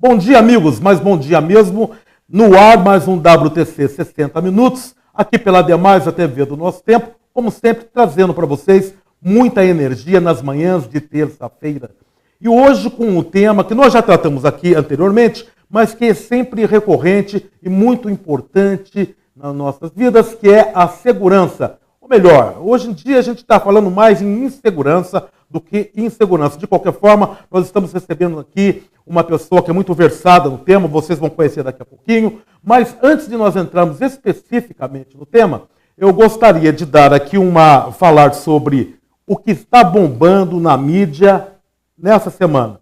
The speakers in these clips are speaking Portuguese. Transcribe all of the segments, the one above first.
Bom dia, amigos, mas bom dia mesmo. No ar, mais um WTC 60 minutos, aqui pela Demais, a TV do Nosso Tempo, como sempre, trazendo para vocês muita energia nas manhãs de terça-feira. E hoje com um tema que nós já tratamos aqui anteriormente, mas que é sempre recorrente e muito importante nas nossas vidas, que é a segurança. Ou melhor, hoje em dia a gente está falando mais em insegurança do que insegurança. De qualquer forma, nós estamos recebendo aqui uma pessoa que é muito versada no tema, vocês vão conhecer daqui a pouquinho. Mas antes de nós entrarmos especificamente no tema, eu gostaria de dar aqui falar sobre o que está bombando na mídia nessa semana.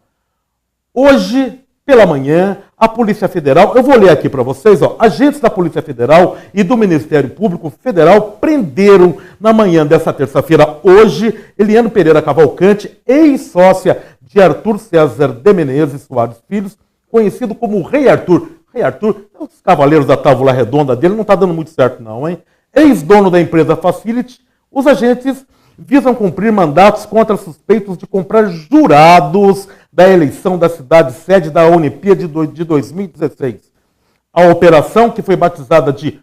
Hoje, pela manhã, a Polícia Federal, eu vou ler aqui para vocês, agentes da Polícia Federal e do Ministério Público Federal prenderam na manhã dessa terça-feira, hoje, Eliane Pereira Cavalcante, ex-sócia de Arthur César de Menezes Soares Filhos, conhecido como Rei Arthur. Rei Arthur, os cavaleiros da tábua redonda dele, não está dando muito certo não, hein? Ex-dono da empresa Facility, os agentes visam cumprir mandatos contra suspeitos de comprar jurados da eleição da cidade sede da Olimpíada de 2016. A operação, que foi batizada de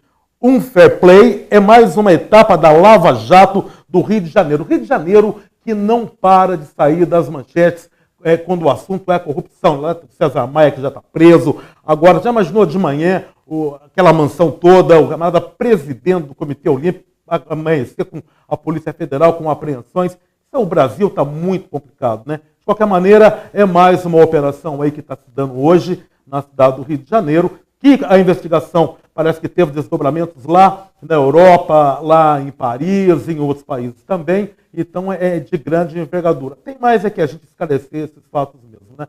Fair Play, é mais uma etapa da Lava Jato do Rio de Janeiro. O Rio de Janeiro que não para de sair das manchetes quando o assunto é corrupção. Lá, César Maia, que já está preso. Agora, já imaginou de manhã aquela mansão toda, o camarada presidente do Comitê Olímpico, amanhecer com a Polícia Federal, com apreensões. Então, o Brasil está muito complicado, né? De qualquer maneira, é mais uma operação aí que está se dando hoje na cidade do Rio de Janeiro, que a investigação parece que teve desdobramentos lá na Europa, lá em Paris, em outros países também. Então, é de grande envergadura. Tem mais que a gente esclarecer esses fatos mesmo, né?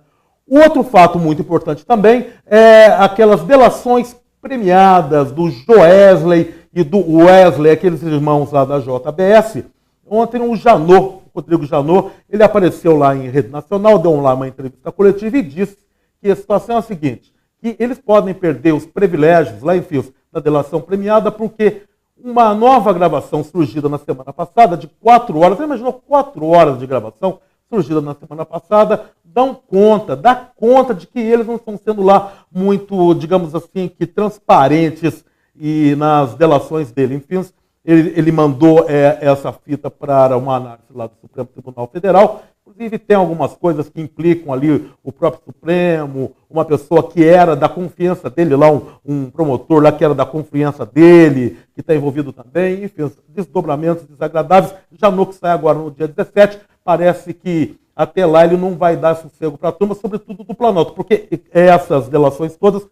O outro fato muito importante também é aquelas delações premiadas do Joesley e do Wesley, aqueles irmãos lá da JBS. Ontem o Janot, Rodrigo Janot, ele apareceu lá em rede nacional, deu lá uma entrevista coletiva e disse que a situação é a seguinte, que eles podem perder os privilégios lá em Fios da delação premiada porque uma nova gravação surgida na semana passada de 4 horas, você imaginou 4 horas de gravação surgida na semana passada, dá conta de que eles não estão sendo lá muito, digamos assim, que transparentes e nas delações dele. Enfim, ele mandou essa fita para uma análise lá do Supremo Tribunal Federal. Inclusive, tem algumas coisas que implicam ali o próprio Supremo, uma pessoa que era da confiança dele, lá um promotor lá que era da confiança dele, que está envolvido também. Enfim, desdobramentos desagradáveis. Janot, que sai agora no dia 17, parece que até lá ele não vai dar sossego para a turma, sobretudo do Planalto, porque essas delações todas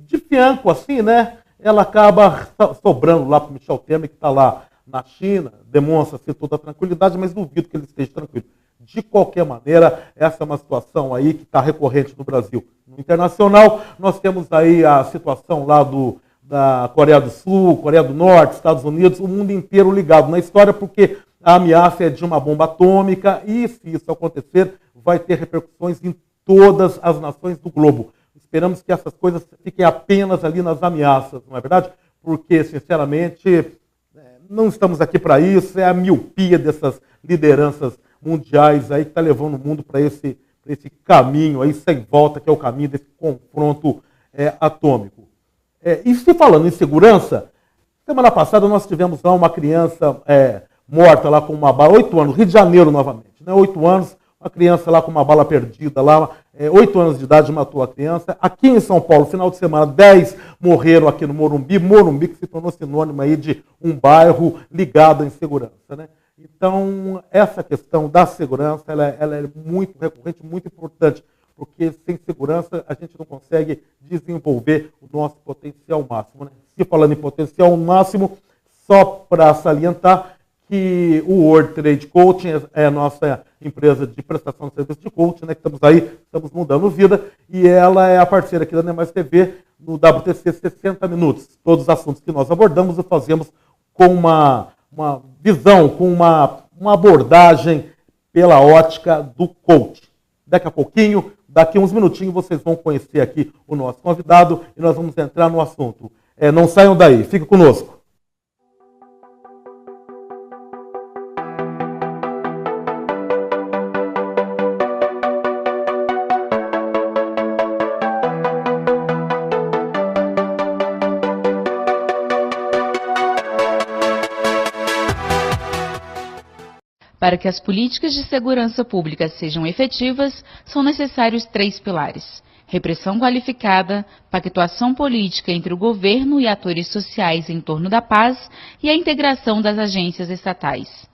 de fianco, assim, né? Ela acaba sobrando lá para o Michel Temer, que está lá na China, demonstra-se toda a tranquilidade, mas duvido que ele esteja tranquilo. De qualquer maneira, essa é uma situação aí que está recorrente no Brasil. No internacional, nós temos aí a situação lá da Coreia do Sul, Coreia do Norte, Estados Unidos, o mundo inteiro ligado na história, porque a ameaça é de uma bomba atômica e, se isso acontecer, vai ter repercussões em todas as nações do globo. Esperamos que essas coisas fiquem apenas ali nas ameaças, não é verdade? Porque, sinceramente, não estamos aqui para isso, é a miopia dessas lideranças mundiais aí que está levando o mundo para esse caminho aí sem volta, que é o caminho desse confronto atômico. E se falando em segurança, semana passada nós tivemos lá uma criança morta lá com uma bala, 8 anos, Rio de Janeiro novamente, né? 8 anos, uma criança lá com uma bala perdida lá, 8 anos de idade matou a criança. Aqui em São Paulo, final de semana, 10 morreram aqui no Morumbi que se tornou sinônimo aí de um bairro ligado à insegurança, né? Então, essa questão da segurança, ela é muito recorrente, muito importante, porque sem segurança a gente não consegue desenvolver o nosso potencial máximo, né? Se falando em potencial máximo, só para salientar que o World Trade Coaching é a nossa empresa de prestação de serviço de coaching, né, que estamos mudando vida, e ela é a parceira aqui da Demais TV no WTC 60 minutos. Todos os assuntos que nós abordamos o fazemos com uma visão, com uma abordagem pela ótica do coach. Daqui a pouquinho, daqui a uns minutinhos, vocês vão conhecer aqui o nosso convidado e nós vamos entrar no assunto. Não saiam daí, fiquem conosco. Para que as políticas de segurança pública sejam efetivas, são necessários 3 pilares: repressão qualificada, pactuação política entre o governo e atores sociais em torno da paz e a integração das agências estatais.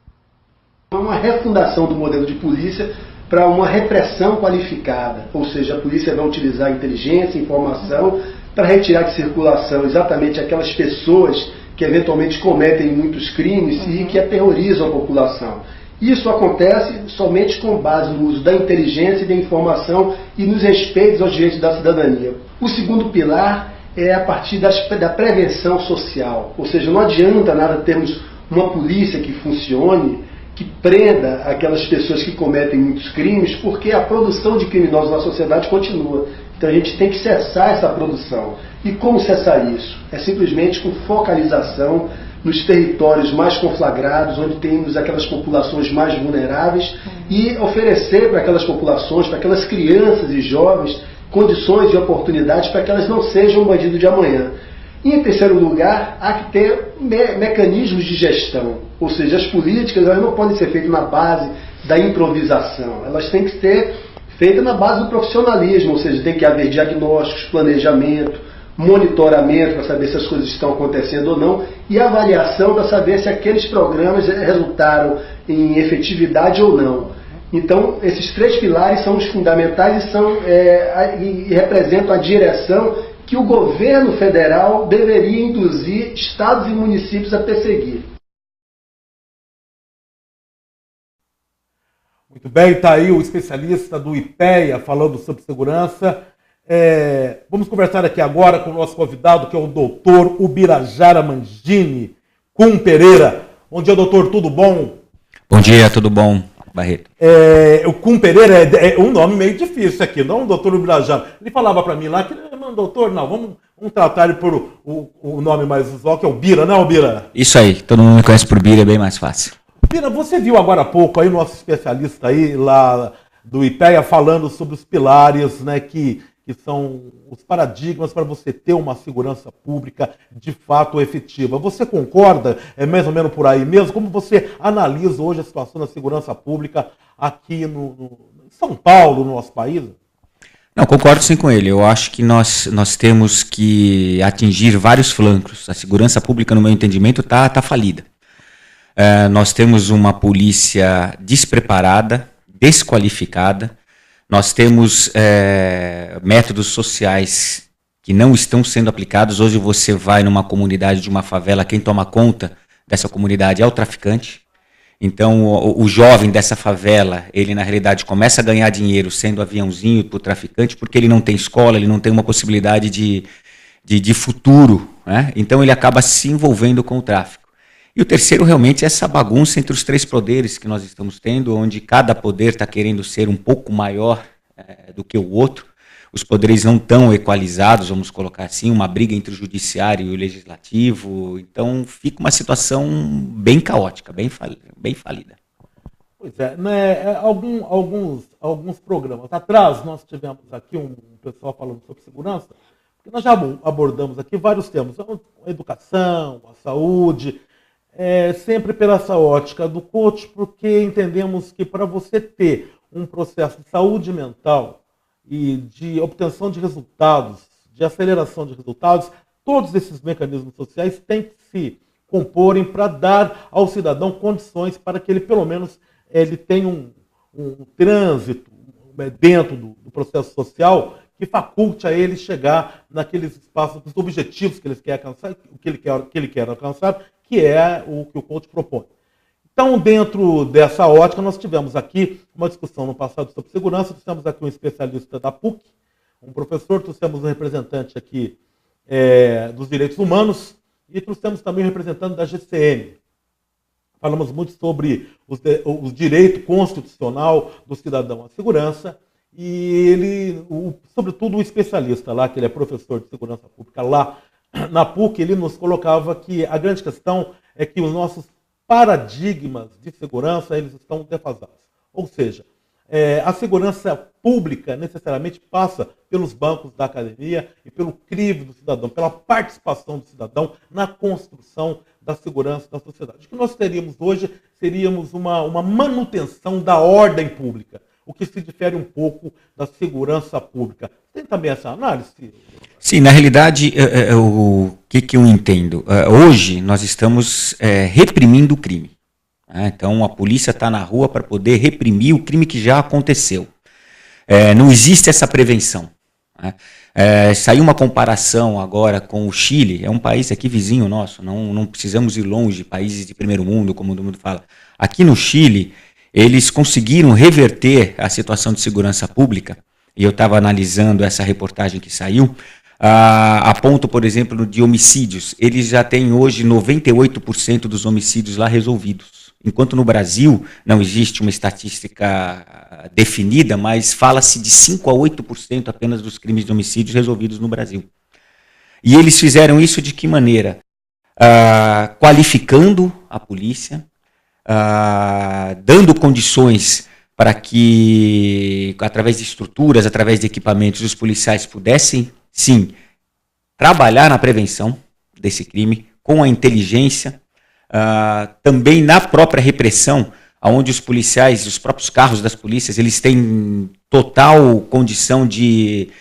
Uma refundação do modelo de polícia para uma repressão qualificada, ou seja, a polícia vai utilizar inteligência, informação para retirar de circulação exatamente aquelas pessoas que eventualmente cometem muitos crimes e que aterrorizam a população. Isso acontece somente com base no uso da inteligência e da informação e nos respeitos aos direitos da cidadania. O segundo pilar é a partir da prevenção social, ou seja, não adianta nada termos uma polícia que funcione, que prenda aquelas pessoas que cometem muitos crimes, porque a produção de criminosos na sociedade continua. Então a gente tem que cessar essa produção. E como cessar isso? É simplesmente com focalização nos territórios mais conflagrados, onde temos aquelas populações mais vulneráveis, e oferecer para aquelas populações, para aquelas crianças e jovens, condições e oportunidades para que elas não sejam um bandido de amanhã. E, em terceiro lugar, há que ter mecanismos de gestão. Ou seja, as políticas elas não podem ser feitas na base da improvisação. Elas têm que ser feitas na base do profissionalismo. Ou seja, tem que haver diagnósticos, planejamento, monitoramento para saber se as coisas estão acontecendo ou não, e avaliação para saber se aqueles programas resultaram em efetividade ou não. Então, esses 3 pilares são os fundamentais e representam a direção que o governo federal deveria induzir estados e municípios a perseguir. Muito bem, está aí o especialista do IPEA falando sobre segurança. Vamos conversar aqui agora com o nosso convidado, que é o doutor Ubirajara Mangini Cum Pereira. Bom dia, doutor, tudo bom? Bom dia, tudo bom, Barreto? O Cum Pereira é um nome meio difícil aqui, não o doutor Ubirajara. Ele falava para mim lá que, não, doutor, não, vamos tratar ele por o nome mais usual, que é o Bira, não, Bira? Isso aí, todo mundo me conhece por Bira, é bem mais fácil. Bira, você viu agora há pouco aí o nosso especialista aí lá do IPEA falando sobre os pilares, né, que são os paradigmas para você ter uma segurança pública de fato efetiva. Você concorda? É mais ou menos por aí mesmo? Como você analisa hoje a situação da segurança pública aqui em São Paulo, no nosso país? Não, concordo sim com ele. Eu acho que nós temos que atingir vários flancos. A segurança pública, no meu entendimento, tá falida. Nós temos uma polícia despreparada, desqualificada. Nós temos métodos sociais que não estão sendo aplicados. Hoje você vai numa comunidade de uma favela, quem toma conta dessa comunidade é o traficante. Então o jovem dessa favela, ele na realidade começa a ganhar dinheiro sendo aviãozinho para o traficante, porque ele não tem escola, ele não tem uma possibilidade de futuro, né? Então ele acaba se envolvendo com o tráfico. E o terceiro realmente é essa bagunça entre os 3 poderes que nós estamos tendo, onde cada poder está querendo ser um pouco maior do que o outro. Os poderes não estão equalizados, vamos colocar assim, uma briga entre o judiciário e o legislativo. Então fica uma situação bem caótica, bem falida. Pois é, né? Alguns programas atrás nós tivemos aqui um pessoal falando sobre segurança, porque nós já abordamos aqui vários temas, a educação, a saúde, sempre pela essa ótica do coach, porque entendemos que para você ter um processo de saúde mental e de obtenção de resultados, de aceleração de resultados, todos esses mecanismos sociais têm que se comporem para dar ao cidadão condições para que ele, pelo menos, ele tenha um trânsito dentro do processo social que faculte a ele chegar naqueles espaços, dos objetivos que ele quer alcançar, que ele quer alcançar, que é o que o coach propõe. Então, dentro dessa ótica, nós tivemos aqui uma discussão no passado sobre segurança, trouxemos aqui um especialista da PUC, um professor, trouxemos um representante aqui dos direitos humanos e trouxemos também um representante da GCM. Falamos muito sobre o direito constitucional do cidadão à segurança e sobretudo o especialista lá, que ele é professor de segurança pública lá na PUC, ele nos colocava que a grande questão é que os nossos paradigmas de segurança eles estão defasados. Ou seja, A segurança pública necessariamente passa pelos bancos da academia e pelo crivo do cidadão, pela participação do cidadão na construção da segurança da sociedade. O que nós teríamos hoje seríamos uma manutenção da ordem pública, o que se difere um pouco da segurança pública. Tem também essa análise? Sim, na realidade, o que eu entendo? Hoje nós estamos reprimindo o crime. Então a polícia está na rua para poder reprimir o crime que já aconteceu. Não existe essa prevenção. Saiu uma comparação agora com o Chile, é um país aqui vizinho nosso, não precisamos ir longe, países de primeiro mundo, como todo mundo fala. Aqui no Chile, eles conseguiram reverter a situação de segurança pública, e eu estava analisando essa reportagem que saiu, a ponto, por exemplo, de homicídios. Eles já têm hoje 98% dos homicídios lá resolvidos. Enquanto no Brasil não existe uma estatística definida, mas fala-se de 5 a 8% apenas dos crimes de homicídios resolvidos no Brasil. E eles fizeram isso de que maneira? Qualificando a polícia, dando condições para que, através de estruturas, através de equipamentos, os policiais pudessem, sim, trabalhar na prevenção desse crime, com a inteligência, também na própria repressão, onde os policiais, os próprios carros das polícias, eles têm total condição de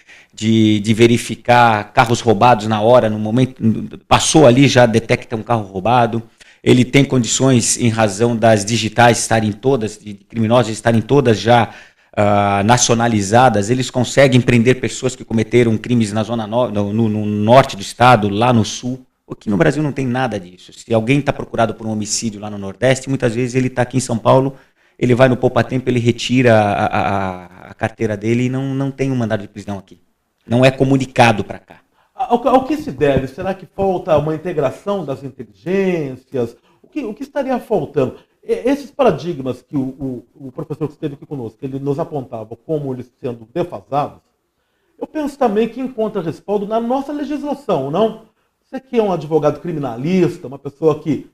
verificar carros roubados na hora, no momento, passou ali, já detecta um carro roubado. Ele tem condições, em razão das digitais estarem todas, de criminosos estarem todas já nacionalizadas, eles conseguem prender pessoas que cometeram crimes na zona no norte do estado, lá no sul. Aqui no Brasil não tem nada disso. Se alguém está procurado por um homicídio lá no Nordeste, muitas vezes ele está aqui em São Paulo, ele vai no poupa-tempo, ele retira a carteira dele e não tem um mandado de prisão aqui. Não é comunicado para cá. Ao que se deve? Será que falta uma integração das inteligências? O que estaria faltando? Esses paradigmas que o professor que esteve aqui conosco, ele nos apontava como eles sendo defasados, eu penso também que encontra respaldo na nossa legislação, não? Você que é um advogado criminalista, uma pessoa que,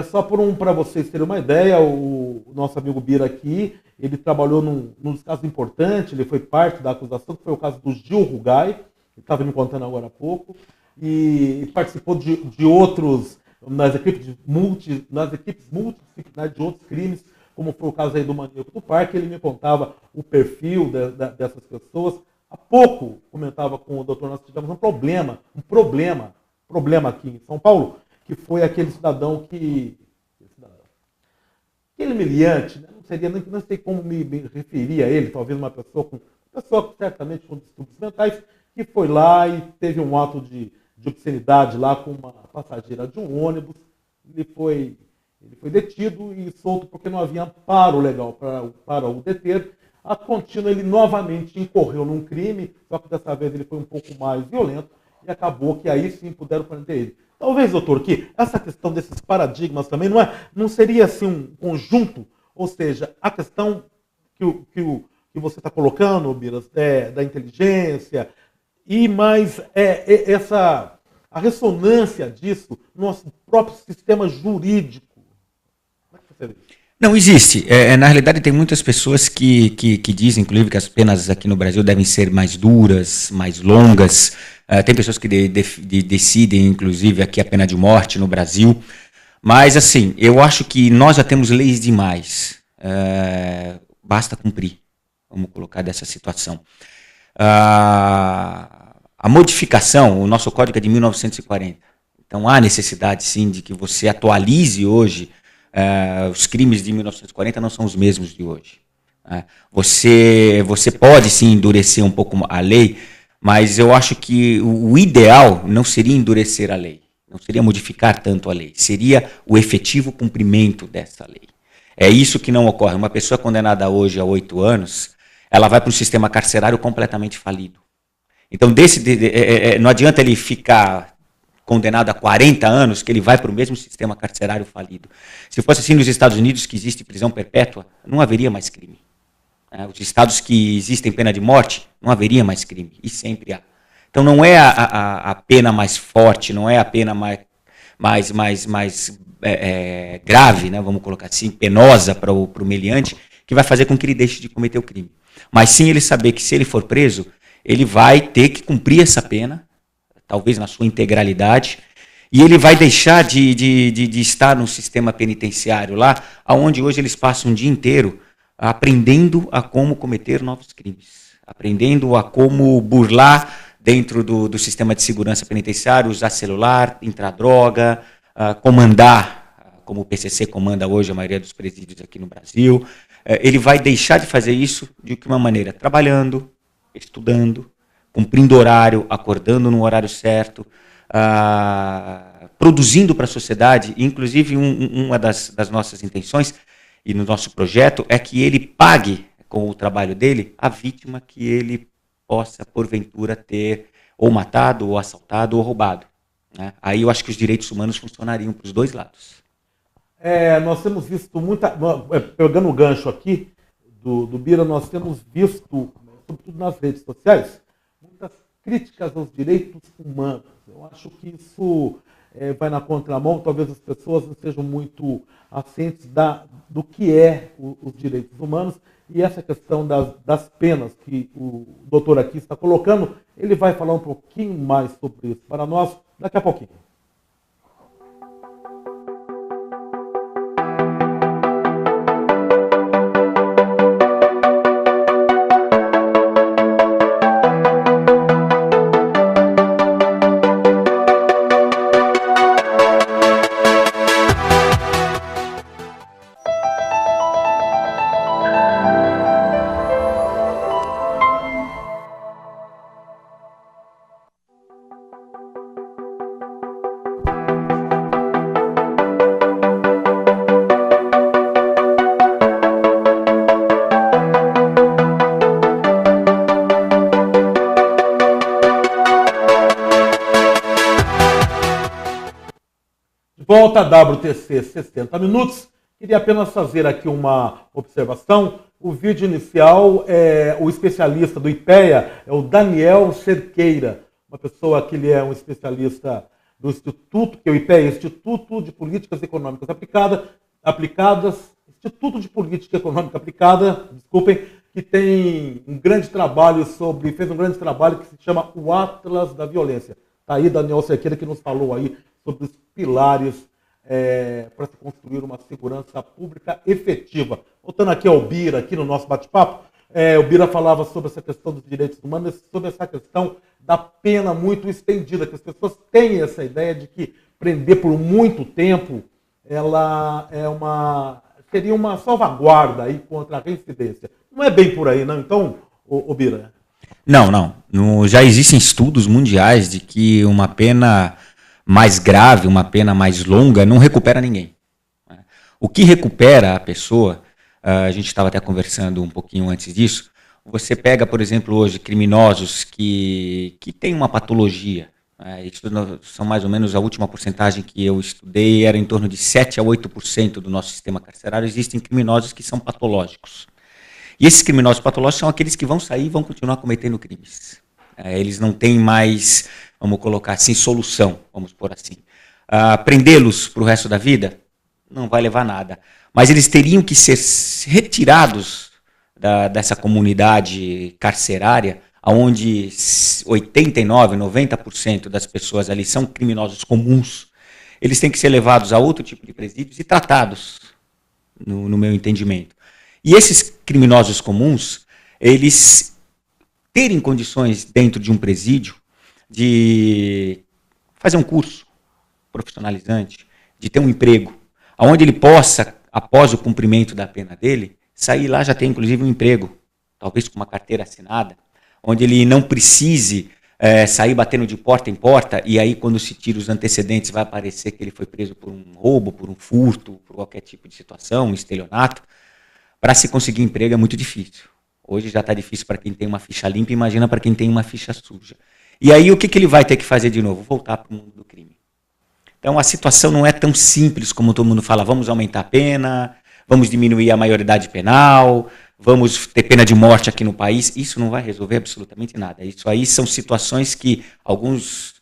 só para vocês terem uma ideia, o nosso amigo Bira aqui, ele trabalhou num dos casos importantes, ele foi parte da acusação, que foi o caso do Gil Rugai, ele estava me contando agora há pouco, e participou de outros, nas equipes multidisciplinares de outros crimes, como foi o caso aí do Maníaco do Parque. Ele me contava o perfil dessas pessoas. Há pouco comentava com o doutor, nós tivemos um problema aqui em São Paulo, que foi aquele cidadão aquele meliante, né? Não sei como me referir a ele, talvez uma pessoa certamente com distúrbios mentais, que foi lá e teve um ato de obscenidade lá com uma passageira de um ônibus. Ele foi detido e solto porque não havia amparo legal para o deter. A contínua, ele novamente incorreu num crime, só que dessa vez ele foi um pouco mais violento e acabou que aí sim puderam prender ele. Talvez, doutor, que essa questão desses paradigmas também não seria assim um conjunto, ou seja, a questão que você está colocando, Biras, da inteligência, e mais a ressonância disso no nosso próprio sistema jurídico. Como é que você vê isso? Não, existe. Na realidade, tem muitas pessoas que dizem, inclusive, que as penas aqui no Brasil devem ser mais duras, mais longas. Tem pessoas que decidem, inclusive, aqui a pena de morte no Brasil. Mas, assim, eu acho que nós já temos leis demais. Basta cumprir. Vamos colocar dessa situação. A modificação, o nosso código é de 1940. Então, há necessidade, sim, de que você atualize hoje. Os crimes de 1940 não são os mesmos de hoje. Você pode, sim, endurecer um pouco a lei, mas eu acho que o ideal não seria endurecer a lei, não seria modificar tanto a lei, seria o efetivo cumprimento dessa lei. É isso que não ocorre. Uma pessoa condenada hoje a 8 anos, ela vai para um sistema carcerário completamente falido. Então, não adianta ele ficar condenado a 40 anos, que ele vai para o mesmo sistema carcerário falido. Se fosse assim nos Estados Unidos, que existe prisão perpétua, não haveria mais crime. Os estados que existem pena de morte, não haveria mais crime, e sempre há. Então não é a pena mais forte, não é a pena mais grave, né, vamos colocar assim, penosa para o meliante, que vai fazer com que ele deixe de cometer o crime. Mas sim ele saber que se ele for preso, ele vai ter que cumprir essa pena, talvez na sua integralidade, e ele vai deixar de estar no sistema penitenciário lá, onde hoje eles passam um dia inteiro aprendendo a como cometer novos crimes, aprendendo a como burlar dentro do sistema de segurança penitenciário, usar celular, entrar droga, comandar, como o PCC comanda hoje a maioria dos presídios aqui no Brasil. Ele vai deixar de fazer isso de que uma maneira? Trabalhando, estudando, cumprindo horário, acordando no horário certo, produzindo para a sociedade. Inclusive, uma das nossas intenções e no nosso projeto é que ele pague com o trabalho dele a vítima que ele possa, porventura, ter ou matado, ou assaltado, ou roubado. Né? Aí eu acho que os direitos humanos funcionariam para os dois lados. Nós temos visto pegando o gancho aqui do Bira, nós temos visto, sobretudo nas redes sociais, muitas críticas aos direitos humanos. Eu acho que isso vai na contramão, talvez as pessoas não sejam muito cientes do que os direitos humanos, e essa questão das penas que o doutor aqui está colocando, ele vai falar um pouquinho mais sobre isso para nós daqui a pouquinho. Volta a WTC 60 minutos. Queria apenas fazer aqui uma observação. O vídeo inicial, o especialista do IPEA é o Daniel Cerqueira, uma pessoa que ele é um especialista do Instituto, que é o IPEA, Instituto de Políticas Econômicas Aplicadas, Instituto de Política Econômica Aplicada, desculpem, que tem um grande trabalho fez um grande trabalho que se chama o Atlas da Violência. Está aí Daniel Cerqueira que nos falou aí sobre os pilares para se construir uma segurança pública efetiva. Voltando aqui ao Bira, aqui no nosso bate-papo, o Bira falava sobre essa questão dos direitos humanos, sobre essa questão da pena muito estendida, que as pessoas têm essa ideia de que prender por muito tempo ela seria uma salvaguarda aí contra a reincidência. Não é bem por aí, não? Então, o Bira? Não. Já existem estudos mundiais de que uma pena mais grave, uma pena mais longa, não recupera ninguém. O que recupera a pessoa, a gente estava até conversando um pouquinho antes disso, você pega, por exemplo, hoje criminosos que têm uma patologia, isso são mais ou menos a última porcentagem que eu estudei, era em torno de 7 a 8% do nosso sistema carcerário, existem criminosos que são patológicos. E esses criminosos patológicos são aqueles que vão sair e vão continuar cometendo crimes. Eles não têm mais, vamos colocar assim, solução, vamos pôr assim. Prendê-los para o resto da vida não vai levar nada. Mas eles teriam que ser retirados dessa comunidade carcerária, onde 89%, 90% das pessoas ali são criminosos comuns. Eles têm que ser levados a outro tipo de presídios e tratados, no meu entendimento. E esses criminosos comuns, eles terem condições dentro de um presídio de fazer um curso profissionalizante, de ter um emprego, onde ele possa, após o cumprimento da pena dele, sair lá já ter inclusive um emprego, talvez com uma carteira assinada, onde ele não precise sair batendo de porta em porta, e aí quando se tira os antecedentes vai aparecer que ele foi preso por um roubo, por um furto, por qualquer tipo de situação, um estelionato. Para se conseguir emprego é muito difícil. Hoje já está difícil para quem tem uma ficha limpa, imagina para quem tem uma ficha suja. E aí o que ele vai ter que fazer de novo? Voltar para o mundo do crime. Então a situação não é tão simples como todo mundo fala, vamos aumentar a pena, vamos diminuir a maioridade penal, vamos ter pena de morte aqui no país. Isso não vai resolver absolutamente nada. Isso aí são situações que alguns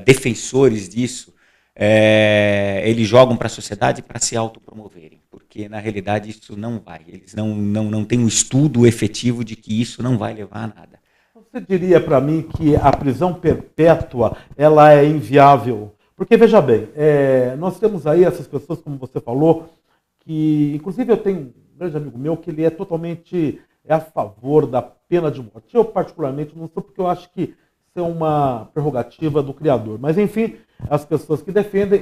defensores disso eles jogam para a sociedade para se autopromoverem, porque na realidade isso não vai. Eles não têm um estudo efetivo de que isso não vai levar a nada. Você diria para mim que a prisão perpétua ela é inviável? Porque, veja bem, nós temos aí essas pessoas, como você falou, que, inclusive, eu tenho um grande amigo meu que ele é totalmente a favor da pena de morte. Eu, particularmente, não sou, porque eu acho que isso é uma prerrogativa do Criador. Mas, enfim, as pessoas que defendem,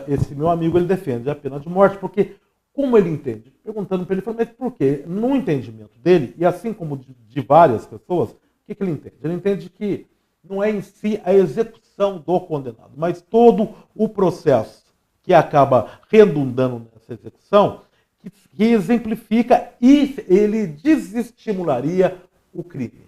esse meu amigo, ele defende a pena de morte, porque, como ele entende? Perguntando para ele, mas por quê? No entendimento dele, e assim como de várias pessoas, o que ele entende? Ele entende que não é em si a execução do condenado, mas todo o processo que acaba redundando nessa execução, que exemplifica e ele desestimularia o crime.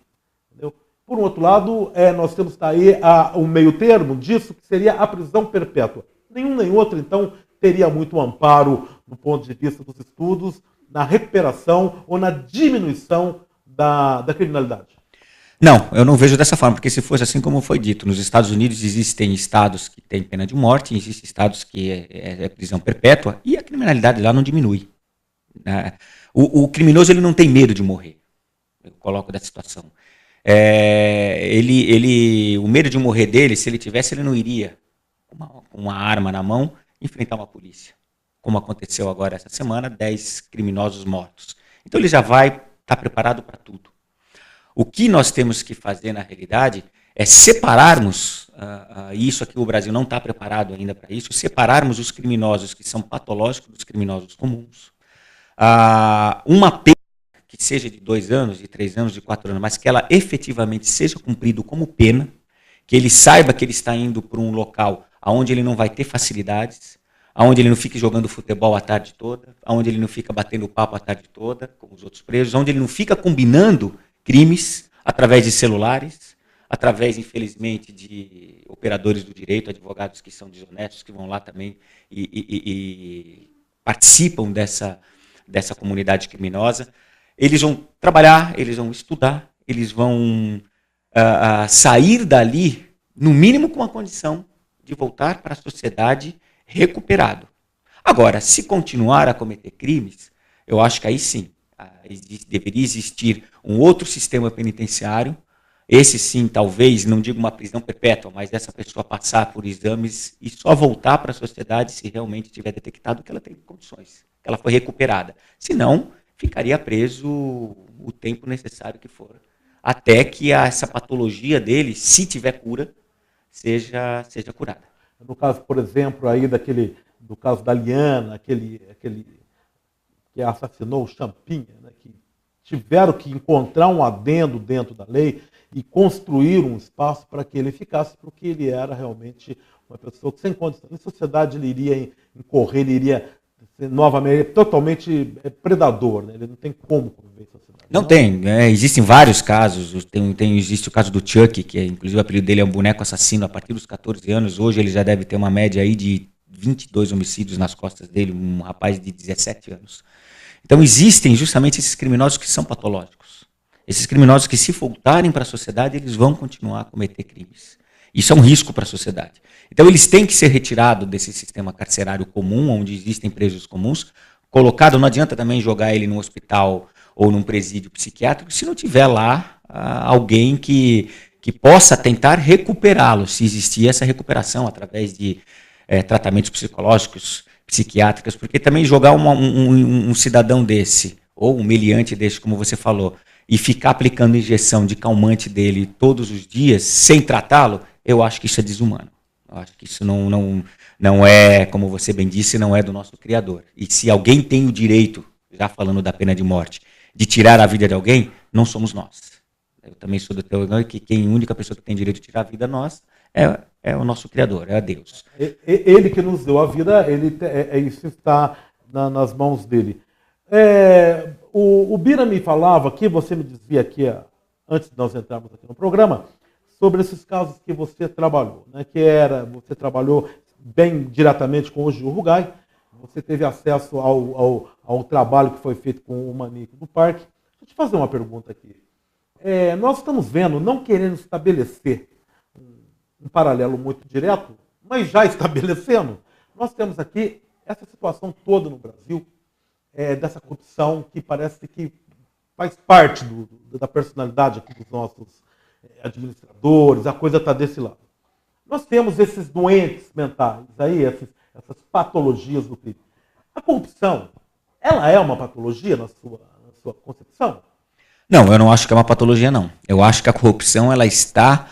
Entendeu? Por um outro lado, nós temos aí o meio termo disso, que seria a prisão perpétua. Nenhum nem outro, então, teria muito amparo do ponto de vista dos estudos, na recuperação ou na diminuição da criminalidade. Não, eu não vejo dessa forma, porque se fosse assim como foi dito, nos Estados Unidos existem estados que têm pena de morte, existem estados que é prisão perpétua, e a criminalidade lá não diminui. O criminoso ele não tem medo de morrer, eu coloco dessa situação. O medo de morrer dele, se ele tivesse, ele não iria, com uma arma na mão, enfrentar uma polícia. Como aconteceu agora essa semana, 10 criminosos mortos. Então ele já vai estar preparado para tudo. O que nós temos que fazer, na realidade, é separarmos, isso aqui o Brasil não está preparado ainda para isso, separarmos os criminosos que são patológicos dos criminosos comuns. Uma pena que seja de 2 anos, de 3 anos, de 4 anos, mas que ela efetivamente seja cumprida como pena, que ele saiba que ele está indo para um local onde ele não vai ter facilidades, onde ele não fica jogando futebol a tarde toda, onde ele não fica batendo papo a tarde toda, como os outros presos, onde ele não fica combinando crimes através de celulares, através, infelizmente, de operadores do direito, advogados que são desonestos, que vão lá também e participam dessa comunidade criminosa. Eles vão trabalhar, eles vão estudar, eles vão sair dali, no mínimo com a condição de voltar para a sociedade recuperado. Agora, se continuar a cometer crimes, eu acho que aí sim, deveria existir um outro sistema penitenciário, esse sim, talvez, não digo uma prisão perpétua, mas essa pessoa passar por exames e só voltar para a sociedade se realmente tiver detectado que ela tem condições, que ela foi recuperada. Senão, ficaria preso o tempo necessário que for, até que essa patologia dele, se tiver cura, seja curada. No caso, por exemplo, aí do caso da Liana, aquele que assassinou o Champinha, né, que tiveram que encontrar um adendo dentro da lei e construir um espaço para que ele ficasse, porque ele era realmente uma pessoa que, sem condição, em sociedade ele iria incorrer, ele iria novamente totalmente predador, né? Ele não tem como conviver em sociedade. Não tem, existem vários casos, existe o caso do Chuck, que inclusive o apelido dele é um boneco assassino a partir dos 14 anos, hoje ele já deve ter uma média aí de 22 homicídios nas costas dele, um rapaz de 17 anos. Então existem justamente esses criminosos que são patológicos. Esses criminosos que, se voltarem para a sociedade, eles vão continuar a cometer crimes. Isso é um risco para a sociedade. Então eles têm que ser retirados desse sistema carcerário comum, onde existem presos comuns, colocado, não adianta também jogar ele num hospital ou num presídio psiquiátrico, se não tiver lá alguém que possa tentar recuperá-lo, se existir essa recuperação através de tratamentos psicológicos, psiquiátricos, porque também jogar um cidadão desse, ou um meliante desse, como você falou, e ficar aplicando injeção de calmante dele todos os dias, sem tratá-lo, eu acho que isso é desumano. Eu acho que isso não é, como você bem disse, não é do nosso Criador. E se alguém tem o direito, já falando da pena de morte, de tirar a vida de alguém, não somos nós. Eu também sou do teu que a única pessoa que tem direito de tirar a vida nós é o nosso Criador, é a Deus. Ele que nos deu a vida, isso está nas mãos dele. O Bira me falava aqui, você me dizia aqui, antes de nós entrarmos aqui no programa, sobre esses casos que você trabalhou, né? Você trabalhou bem diretamente com o Gil Rugai, você teve acesso ao trabalho que foi feito com o Maníaco do Parque. Deixa eu te fazer uma pergunta aqui. Nós estamos vendo, não querendo estabelecer um paralelo muito direto, mas já estabelecendo, nós temos aqui essa situação toda no Brasil, dessa corrupção que parece que faz parte da personalidade aqui dos nossos administradores, a coisa está desse lado. Nós temos esses doentes mentais, aí, essas patologias do crime. A corrupção, ela é uma patologia na sua concepção? Não, eu não acho que é uma patologia, não. Eu acho que a corrupção ela está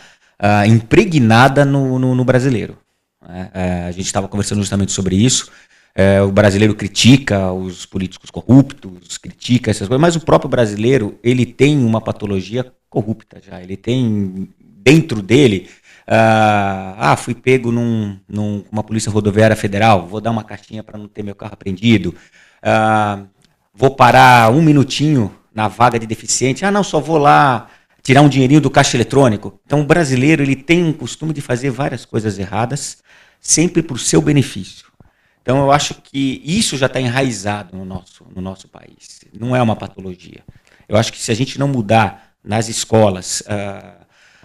impregnada no brasileiro. A gente estava conversando justamente sobre isso. O brasileiro critica os políticos corruptos, critica essas coisas, mas o próprio brasileiro ele tem uma patologia corrupta já. Ele tem dentro dele, fui pego numa polícia rodoviária federal, vou dar uma caixinha para não ter meu carro apreendido, vou parar um minutinho na vaga de deficiente, não, só vou lá tirar um dinheirinho do caixa eletrônico. Então o brasileiro ele tem um costume de fazer várias coisas erradas, sempre por seu benefício. Então eu acho que isso já está enraizado no nosso país, não é uma patologia. Eu acho que se a gente não mudar nas escolas,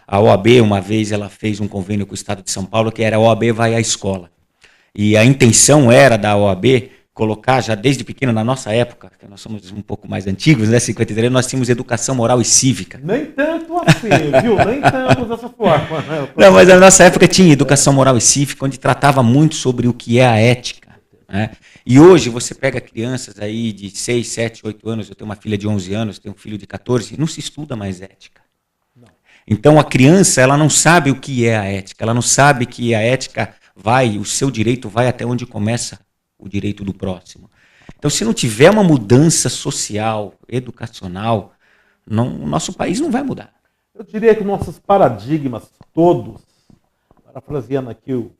a OAB uma vez ela fez um convênio com o Estado de São Paulo que era a OAB vai à escola. E a intenção era da OAB colocar já desde pequeno, na nossa época, que nós somos um pouco mais antigos, né, 53, nós tínhamos educação moral e cívica. Nem tanto assim, viu? Nem tanto dessa forma. Né? Não, mas na nossa época tinha educação moral e cívica, onde tratava muito sobre o que é a ética. Né? E hoje você pega crianças aí de 6, 7, 8 anos, eu tenho uma filha de 11 anos, tenho um filho de 14, não se estuda mais ética. Não. Então a criança, ela não sabe o que é a ética, ela não sabe que a ética o seu direito vai até onde começa o direito do próximo. Então, se não tiver uma mudança social, educacional, o nosso país não vai mudar. Eu diria que nossos paradigmas todos, parafraseando aqui o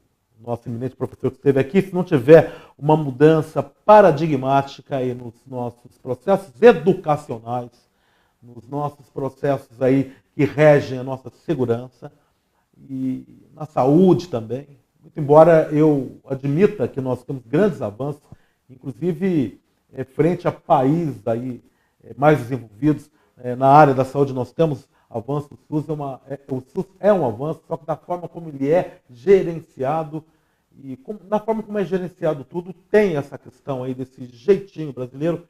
nosso eminente professor que esteve aqui, se não tiver uma mudança paradigmática aí nos nossos processos educacionais, nos nossos processos aí que regem a nossa segurança e na saúde também, muito embora eu admita que nós temos grandes avanços, inclusive frente a países aí, mais desenvolvidos na área da saúde, nós temos avanço. O SUS é um avanço, só que da forma como ele é gerenciado, e da forma como é gerenciado tudo, tem essa questão aí desse jeitinho brasileiro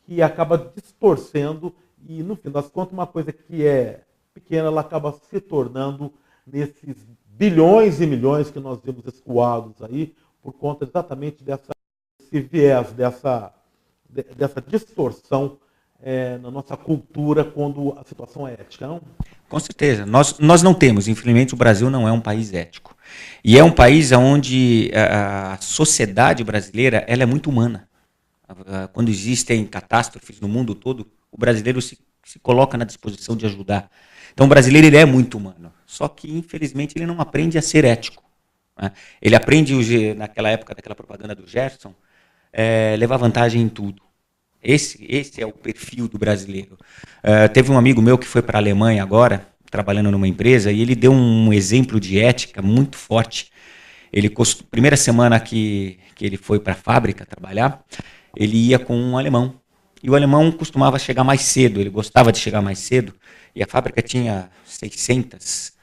que acaba distorcendo e, no fim das contas, uma coisa que é pequena, ela acaba se tornando nesses bilhões e milhões que nós vemos escoados aí, por conta exatamente desse viés, dessa distorção na nossa cultura quando a situação é ética, não? Com certeza. Nós não temos, infelizmente o Brasil não é um país ético. E é um país onde a sociedade brasileira ela é muito humana. Quando existem catástrofes no mundo todo, o brasileiro se coloca na disposição de ajudar. Então o brasileiro ele é muito humano, só que infelizmente ele não aprende a ser ético. Né? Ele aprende, naquela época daquela propaganda do Gerson, levar vantagem em tudo. Esse é o perfil do brasileiro. Teve um amigo meu que foi para a Alemanha agora, trabalhando numa empresa, e ele deu um exemplo de ética muito forte. Primeira semana que ele foi para a fábrica trabalhar, ele ia com um alemão. E o alemão costumava chegar mais cedo, ele gostava de chegar mais cedo, e a fábrica tinha 600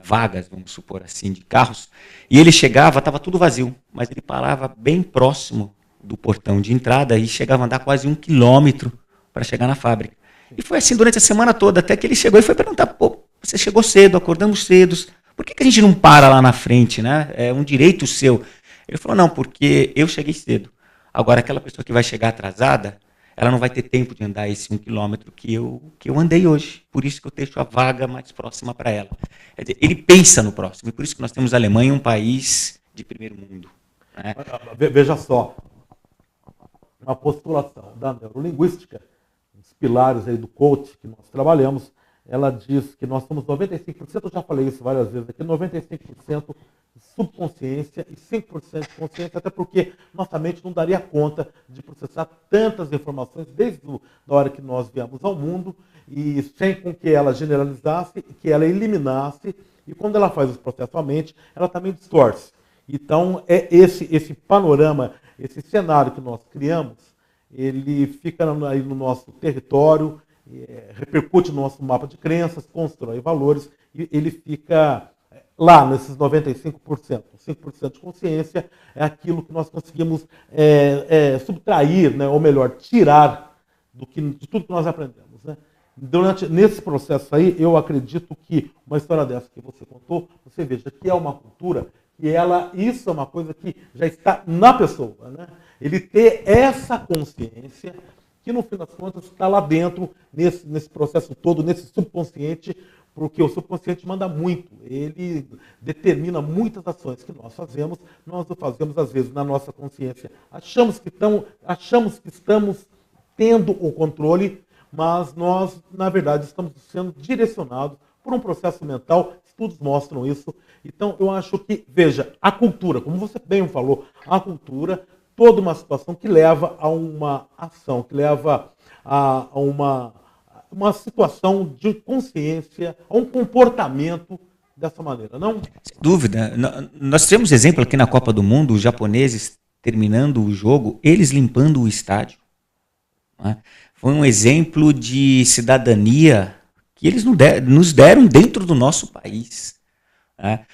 vagas, vamos supor assim, de carros, e ele chegava, estava tudo vazio, mas ele parava bem próximo do portão de entrada e chegava a andar quase 1 quilômetro para chegar na fábrica. E foi assim durante a semana toda, até que ele chegou e foi perguntar, você chegou cedo, acordamos cedo, por que a gente não para lá na frente, né? É um direito seu. Ele falou, não, porque eu cheguei cedo. Agora, aquela pessoa que vai chegar atrasada, ela não vai ter tempo de andar esse 1 quilômetro que eu andei hoje. Por isso que eu deixo a vaga mais próxima para ela. Quer dizer, ele pensa no próximo. E por isso que nós temos a Alemanha um país de primeiro mundo. Né? Veja só, uma postulação da neurolinguística, os pilares aí do coach que nós trabalhamos, ela diz que nós somos 95%, eu já falei isso várias vezes aqui, 95% subconsciência e 5% de consciência, até porque nossa mente não daria conta de processar tantas informações desde a hora que nós viemos ao mundo e sem com que ela generalizasse, que ela eliminasse, e quando ela faz esse processo à mente, ela também distorce. Então, esse panorama, esse cenário que nós criamos, ele fica aí no nosso território, repercute no nosso mapa de crenças, constrói valores, e ele fica lá nesses 95%, 5% de consciência é aquilo que nós conseguimos subtrair, né, ou melhor, tirar de tudo que nós aprendemos. Né? Nesse processo aí, eu acredito que uma história dessa que você contou, você veja que é uma cultura que isso é uma coisa que já está na pessoa. Né? Ele ter essa consciência que no fim das contas está lá dentro, nesse processo todo, nesse subconsciente, porque o subconsciente manda muito, ele determina muitas ações que nós o fazemos às vezes na nossa consciência. Achamos que estamos tendo o controle, mas nós, na verdade, estamos sendo direcionados por um processo mental, estudos mostram isso. Então, eu acho que, veja, a cultura, como você bem falou, a cultura, toda uma situação que leva a uma ação, que leva a uma situação de consciência, a um comportamento dessa maneira, não? Sem dúvida. Nós temos exemplo aqui na Copa do Mundo, os japoneses terminando o jogo, eles limpando o estádio. Né? Foi um exemplo de cidadania que eles nos deram dentro do nosso país. Né?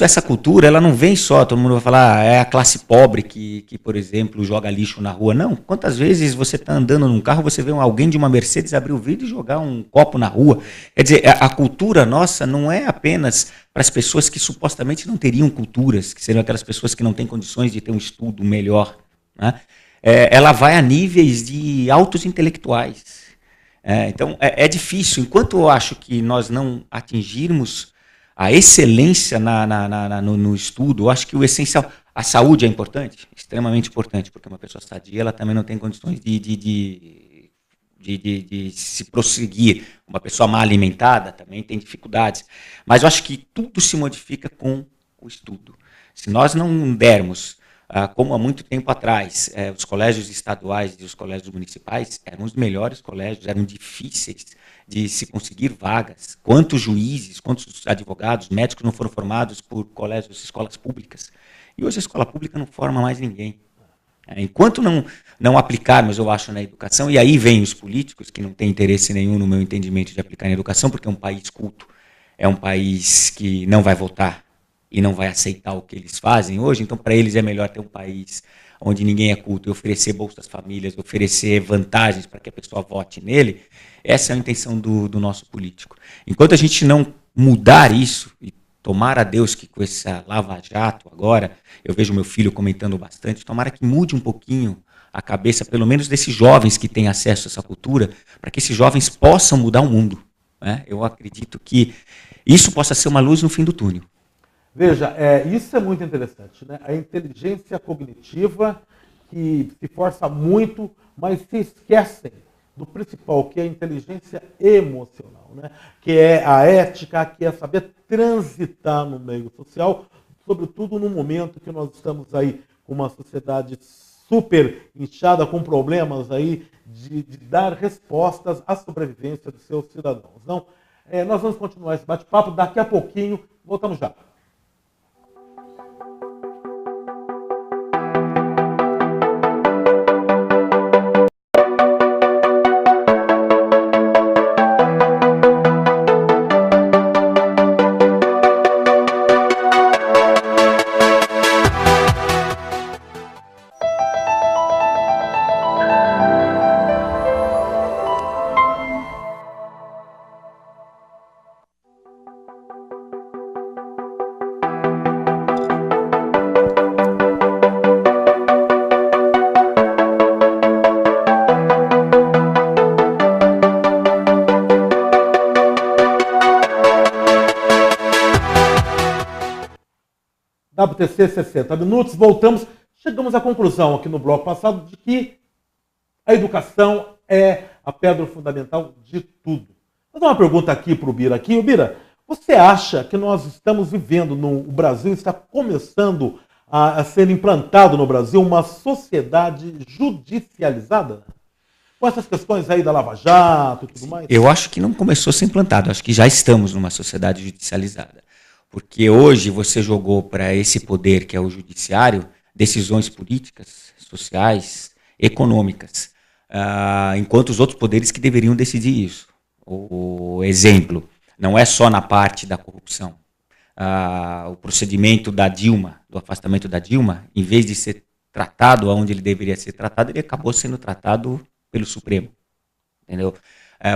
Essa cultura, ela não vem só, todo mundo vai falar, é a classe pobre que, por exemplo, joga lixo na rua. Não, quantas vezes você está andando num carro, você vê alguém de uma Mercedes abrir o vidro e jogar um copo na rua. Quer dizer, a cultura nossa não é apenas para as pessoas que supostamente não teriam culturas, que seriam aquelas pessoas que não têm condições de ter um estudo melhor. Né? Ela vai a níveis de altos intelectuais. Então, difícil. Enquanto eu acho que nós não atingirmos a excelência no estudo, eu acho que o essencial, a saúde é importante, extremamente importante, porque uma pessoa sadia, ela também não tem condições de se prosseguir. Uma pessoa mal alimentada também tem dificuldades. Mas eu acho que tudo se modifica com o estudo. Se nós não dermos, como há muito tempo atrás, os colégios estaduais e os colégios municipais eram os melhores colégios, eram difíceis de se conseguir vagas. Quantos juízes, quantos advogados, médicos não foram formados por colégios, escolas públicas? E hoje a escola pública não forma mais ninguém. Enquanto não aplicarmos, eu acho, na educação, e aí vem os políticos, que não têm interesse nenhum, no meu entendimento, de aplicar na educação, porque é um país culto, é um país que não vai votar e não vai aceitar o que eles fazem hoje, então para eles é melhor ter um país onde ninguém é culto e oferecer bolsa às famílias, oferecer vantagens para que a pessoa vote nele. Essa é a intenção do nosso político. Enquanto a gente não mudar isso, e tomara a Deus que com essa lava-jato agora, eu vejo meu filho comentando bastante, tomara que mude um pouquinho a cabeça, pelo menos desses jovens que têm acesso a essa cultura, para que esses jovens possam mudar o mundo. Né? Eu acredito que isso possa ser uma luz no fim do túnel. Veja, isso é muito interessante, né? A inteligência cognitiva que se força muito, mas se esquecem do principal, que é a inteligência emocional, né? Que é a ética, que é saber transitar no meio social, sobretudo no momento que nós estamos aí com uma sociedade super inchada, com problemas aí de dar respostas à sobrevivência dos seus cidadãos. Então, nós vamos continuar esse bate-papo, daqui a pouquinho, voltamos já. WTC 60 minutos, voltamos, chegamos à conclusão aqui no bloco passado de que a educação é a pedra fundamental de tudo. Vou dar uma pergunta aqui para o Bira. Bira, você acha que nós estamos vivendo, o Brasil está começando a ser implantado no Brasil uma sociedade judicializada? Com essas questões aí da Lava Jato e tudo mais? Eu acho que não começou a ser implantado, acho que já estamos numa sociedade judicializada. Porque hoje você jogou para esse poder, que é o judiciário, decisões políticas, sociais, econômicas, enquanto os outros poderes que deveriam decidir isso. O exemplo, não é só na parte da corrupção, o procedimento da Dilma, do afastamento da Dilma, em vez de ser tratado onde ele deveria ser tratado, ele acabou sendo tratado pelo Supremo. Entendeu?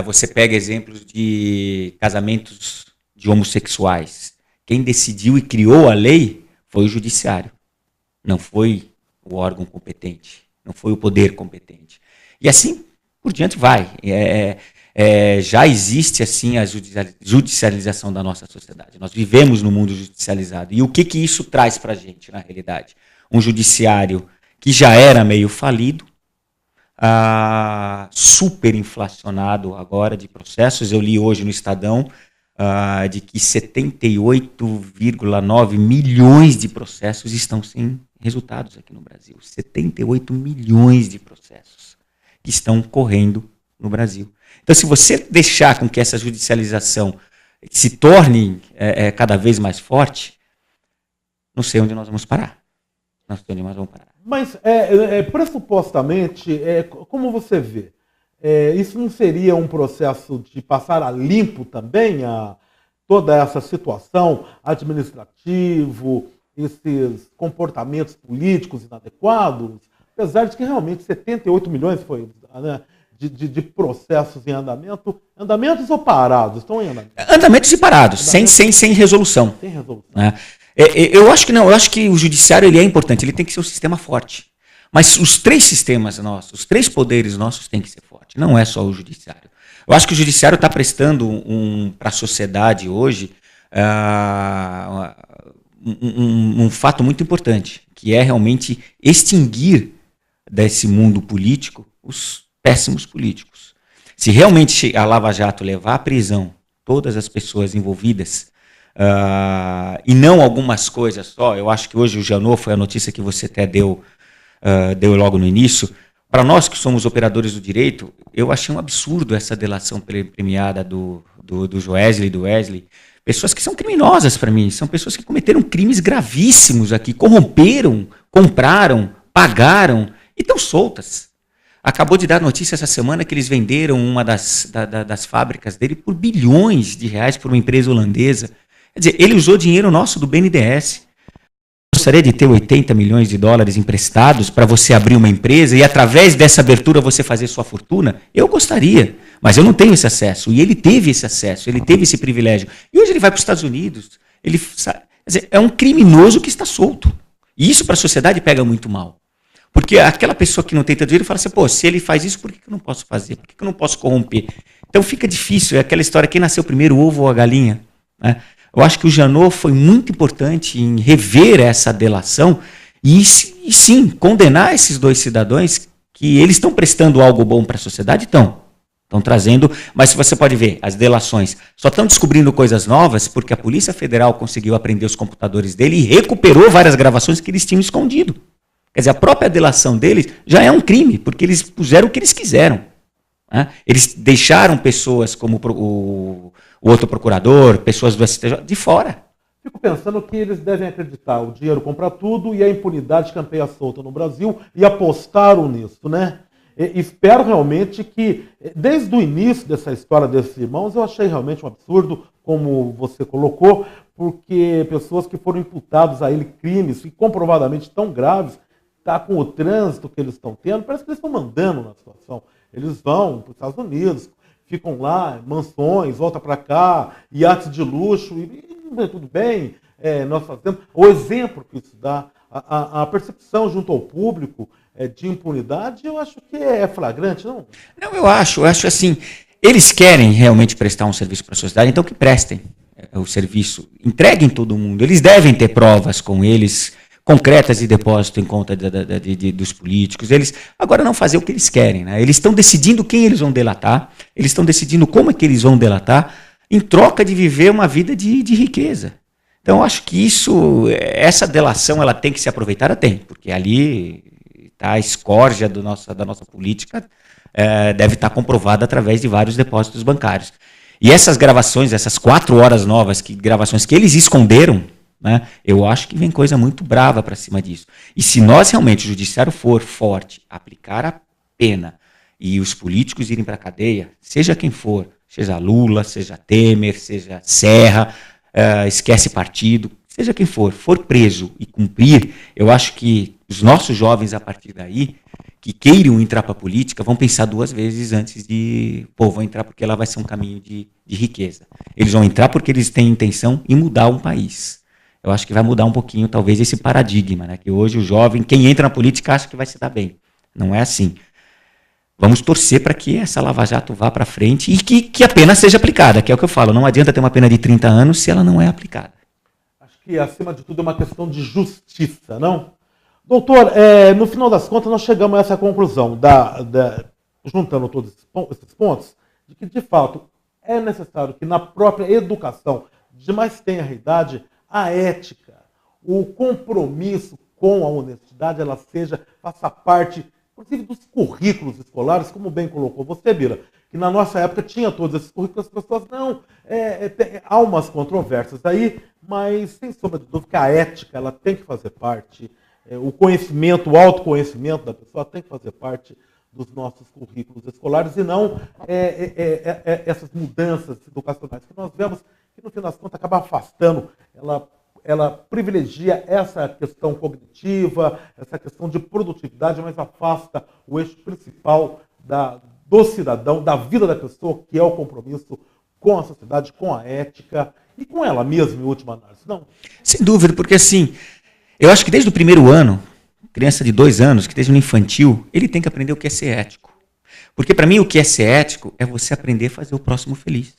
Você pega exemplos de casamentos de homossexuais. Quem decidiu e criou a lei foi o judiciário. Não foi o órgão competente. Não foi o poder competente. E assim por diante vai. Já existe assim a judicialização da nossa sociedade. Nós vivemos no mundo judicializado. E o que isso traz para a gente, na realidade? Um judiciário que já era meio falido, super inflacionado agora de processos. Eu li hoje no Estadão de que 78,9 milhões de processos estão sem resultados aqui no Brasil. 78 milhões de processos que estão correndo no Brasil. Então, se você deixar com que essa judicialização se torne cada vez mais forte, não sei onde nós vamos parar. Não sei onde nós vamos parar. Mas, pressupostamente, como você vê, isso não seria um processo de passar a limpo também toda essa situação administrativo, esses comportamentos políticos inadequados, apesar de que realmente 78 milhões foi, né, de processos em andamento, andamentos ou parados? Estão em andamento? Andamentos e parados, sem resolução. Sem resolução. Né? Eu acho que não, eu acho que o judiciário ele é importante, ele tem que ser um sistema forte. Mas os três sistemas nossos, os três poderes nossos têm que ser fortes, não é só o judiciário. Eu acho que o judiciário está prestando para a sociedade hoje um fato muito importante, que é realmente extinguir desse mundo político os péssimos políticos. Se realmente a Lava Jato levar à prisão todas as pessoas envolvidas, e não algumas coisas só, eu acho que hoje o Janot foi a notícia que você até deu logo no início. Para nós que somos operadores do direito, eu achei um absurdo essa delação premiada do Joesley e do Wesley. Pessoas que são criminosas para mim, são pessoas que cometeram crimes gravíssimos aqui, corromperam, compraram, pagaram e estão soltas. Acabou de dar notícia essa semana que eles venderam uma das fábricas dele por bilhões de reais para uma empresa holandesa. Quer dizer, ele usou dinheiro nosso do BNDES. Gostaria de ter 80 milhões de dólares emprestados para você abrir uma empresa e através dessa abertura você fazer sua fortuna? Eu gostaria, mas eu não tenho esse acesso. E ele teve esse acesso, ele teve esse privilégio. E hoje ele vai para os Estados Unidos. Quer dizer, é um criminoso que está solto. E isso para a sociedade pega muito mal. Porque aquela pessoa que não tem tanto dinheiro fala assim, pô, se ele faz isso, por que eu não posso fazer? Por que eu não posso corromper? Então fica difícil, é aquela história, quem nasceu primeiro, o ovo ou a galinha? Né? Eu acho que o Janot foi muito importante em rever essa delação e sim, condenar esses dois cidadãos que eles estão prestando algo bom para a sociedade, estão trazendo, mas você pode ver, as delações só estão descobrindo coisas novas porque a Polícia Federal conseguiu apreender os computadores dele e recuperou várias gravações que eles tinham escondido. Quer dizer, a própria delação deles já é um crime, porque eles puseram o que eles quiseram. Né? Eles deixaram pessoas como o outro procurador, pessoas do STJ, de fora. Fico pensando que eles devem acreditar, o dinheiro compra tudo e a impunidade campeia solta no Brasil e apostaram nisso, né? Espero realmente que, desde o início dessa história desses irmãos, eu achei realmente um absurdo, como você colocou, porque pessoas que foram imputadas a ele crimes e comprovadamente tão graves, tá com o trânsito que eles estão tendo, parece que eles estão mandando na situação. Eles vão para os Estados Unidos, ficam lá, mansões, volta para cá, iates de luxo, e tudo bem, nós fazemos. O exemplo que isso dá, a percepção junto ao público de impunidade, eu acho que é flagrante, não? Não, eu acho assim, eles querem realmente prestar um serviço para a sociedade, então que prestem o serviço, entreguem todo mundo, eles devem ter provas com eles, concretas de depósito em conta dos políticos, eles agora não fazer o que eles querem, né? Eles estão decidindo quem eles vão delatar, eles estão decidindo como é que eles vão delatar, em troca de viver uma vida de riqueza. Então, eu acho que essa delação, ela tem que ser aproveitada, porque ali está a escórdia da nossa política, deve estar comprovada através de vários depósitos bancários. E essas gravações, essas 4 horas novas, gravações que eles esconderam, né, eu acho que vem coisa muito brava para cima disso. E se nós realmente, o judiciário for forte, aplicar a pena e os políticos irem para a cadeia, seja quem for, seja Lula, seja Temer, seja Serra, esquece partido, seja quem for preso e cumprir, eu acho que os nossos jovens, a partir daí, que queiram entrar para a política, vão pensar 2 vezes antes de, vou entrar porque ela vai ser um caminho de riqueza. Eles vão entrar porque eles têm intenção em mudar um país. Eu acho que vai mudar um pouquinho, talvez, esse paradigma, né? Que hoje o jovem, quem entra na política, acha que vai se dar bem. Não é assim. Vamos torcer para que essa Lava Jato vá para frente e que a pena seja aplicada, que é o que eu falo. Não adianta ter uma pena de 30 anos se ela não é aplicada. Acho que, acima de tudo, é uma questão de justiça, não? Doutor, no final das contas, nós chegamos a essa conclusão, juntando todos esses pontos, de que, de fato, é necessário que na própria educação de mais tenra idade, a ética, o compromisso com a honestidade, ela faça parte, inclusive, dos currículos escolares, como bem colocou você, Bira, que na nossa época tinha todos esses currículos, as pessoas não, há umas controvérsias aí, mas sem sombra de dúvida que a ética, ela tem que fazer parte, o conhecimento, o autoconhecimento da pessoa tem que fazer parte dos nossos currículos escolares e não essas mudanças educacionais que nós vemos, que no fim das contas acaba afastando, ela privilegia essa questão cognitiva, essa questão de produtividade, mas afasta o eixo principal do cidadão, da vida da pessoa, que é o compromisso com a sociedade, com a ética e com ela mesma, em última análise. Não? Sem dúvida, porque assim, eu acho que desde o primeiro ano, criança de 2 anos, que esteja no infantil, ele tem que aprender o que é ser ético. Porque para mim o que é ser ético é você aprender a fazer o próximo feliz.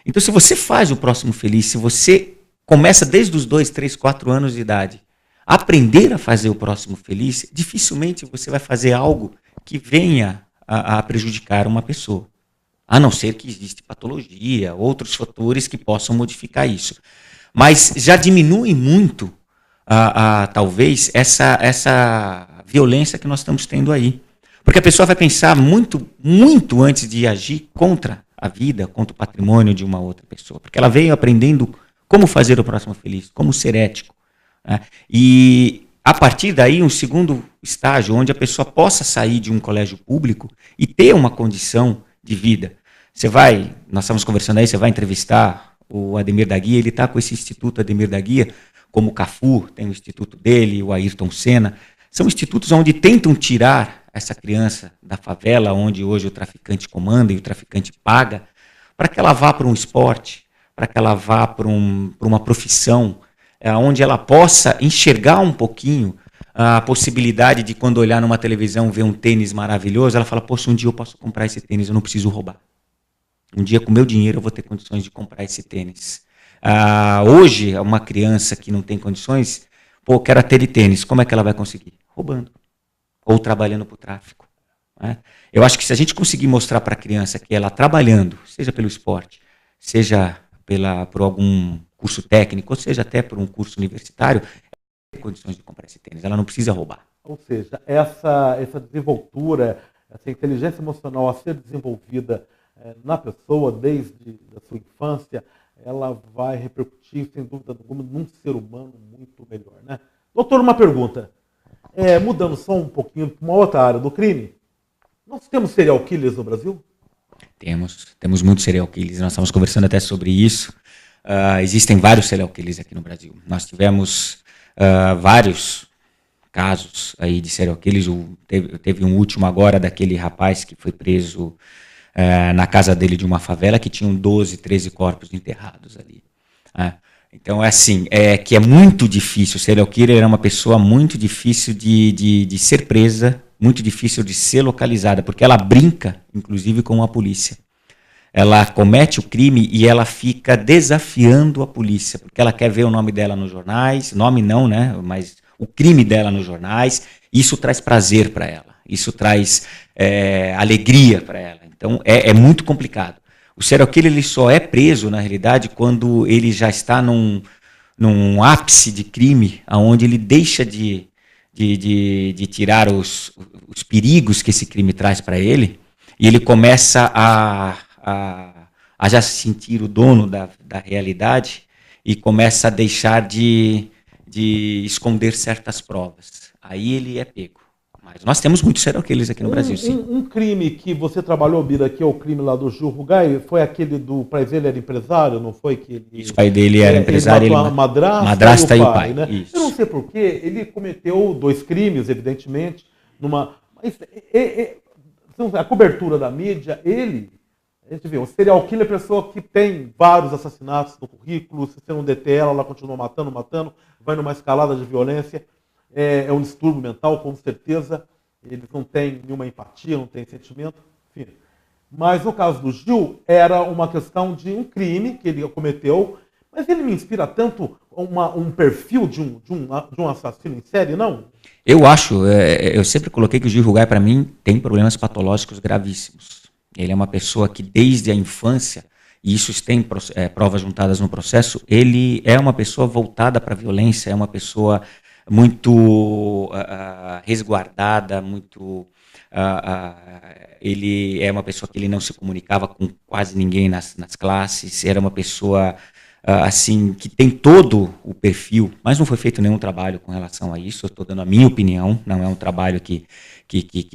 Então se você faz o próximo feliz, se você começa desde os 2, 3, 4 anos de idade, a aprender a fazer o próximo feliz, dificilmente você vai fazer algo que venha a prejudicar uma pessoa. A não ser que existe patologia, outros fatores que possam modificar isso. Mas já diminui muito, talvez, essa violência que nós estamos tendo aí. Porque a pessoa vai pensar muito, muito antes de agir contra a vida, contra o patrimônio de uma outra pessoa. Porque ela veio aprendendo como fazer o próximo feliz, como ser ético. Né? E a partir daí, um segundo estágio, onde a pessoa possa sair de um colégio público e ter uma condição de vida. Nós estamos conversando aí, você vai entrevistar o Ademir da Guia, ele está com esse Instituto Ademir da Guia, como o Cafu tem o instituto dele, o Ayrton Senna. São institutos onde tentam tirar essa criança da favela, onde hoje o traficante comanda e o traficante paga, para que ela vá para um esporte, para que ela vá para uma profissão, onde ela possa enxergar um pouquinho a possibilidade de, quando olhar numa televisão, ver um tênis maravilhoso, ela fala, poxa, um dia eu posso comprar esse tênis, eu não preciso roubar. Um dia, com meu dinheiro, eu vou ter condições de comprar esse tênis. Hoje, uma criança que não tem condições, quero ter tênis, como é que ela vai conseguir? Roubando. Ou trabalhando para o tráfico. Né? Eu acho que se a gente conseguir mostrar para a criança que ela trabalhando, seja pelo esporte, seja por algum curso técnico, ou seja até por um curso universitário, ela tem condições de comprar esse tênis, ela não precisa roubar. Ou seja, essa desenvoltura, essa inteligência emocional a ser desenvolvida na pessoa desde a sua infância, ela vai repercutir, sem dúvida alguma, num ser humano muito melhor. Né? Doutor, uma pergunta. Mudando só um pouquinho para uma outra área do crime, nós temos serial killers no Brasil? Temos muitos serial killers, nós estamos conversando até sobre isso. Existem vários serial killers aqui no Brasil. Nós tivemos vários casos aí de serial killers. Teve um último agora daquele rapaz que foi preso na casa dele de uma favela, que tinham 12, 13 corpos enterrados ali. Então que é muito difícil. O serial killer era uma pessoa muito difícil de ser presa, muito difícil de ser localizada, porque ela brinca, inclusive, com a polícia. Ela comete o crime e ela fica desafiando a polícia, porque ela quer ver o nome dela nos jornais, nome não, né? Mas o crime dela nos jornais. Isso traz prazer para ela, isso traz alegria para ela. Então é muito complicado. O serial killer ele só é preso, na realidade, quando ele já está num ápice de crime, onde ele deixa de tirar os perigos que esse crime traz para ele, e ele começa a já se sentir o dono da realidade e começa a deixar de esconder certas provas. Aí ele é pego. Mas nós temos muitos serial killers aqui no Brasil, sim. Um crime que você trabalhou, Bira, que é o crime lá do Gil Rugai, foi aquele do pai dele era empresário, não foi? Que ele, Isso, o pai dele era empresário. Ele matou a madrasta e o pai. Né? Eu não sei porquê, ele cometeu 2 crimes, evidentemente, mas a cobertura da mídia, a gente vê, um serial killer é pessoa que tem vários assassinatos no currículo, se você não deter ela continua matando, vai numa escalada de violência. É um distúrbio mental, com certeza. Eles não têm nenhuma empatia, não têm sentimento, enfim. Mas no caso do Gil, era uma questão de um crime que ele cometeu, mas ele me inspira tanto um perfil de um assassino em série, não? Eu acho, eu sempre coloquei que o Gil Rugai, para mim, tem problemas patológicos gravíssimos. Ele é uma pessoa que desde a infância, e isso tem provas juntadas no processo, ele é uma pessoa voltada para a violência, é uma pessoa muito resguardada, muito ele é uma pessoa que ele não se comunicava com quase ninguém nas classes, era uma pessoa assim que tem todo o perfil, mas não foi feito nenhum trabalho com relação a isso. Eu estou dando a minha opinião, não é um trabalho que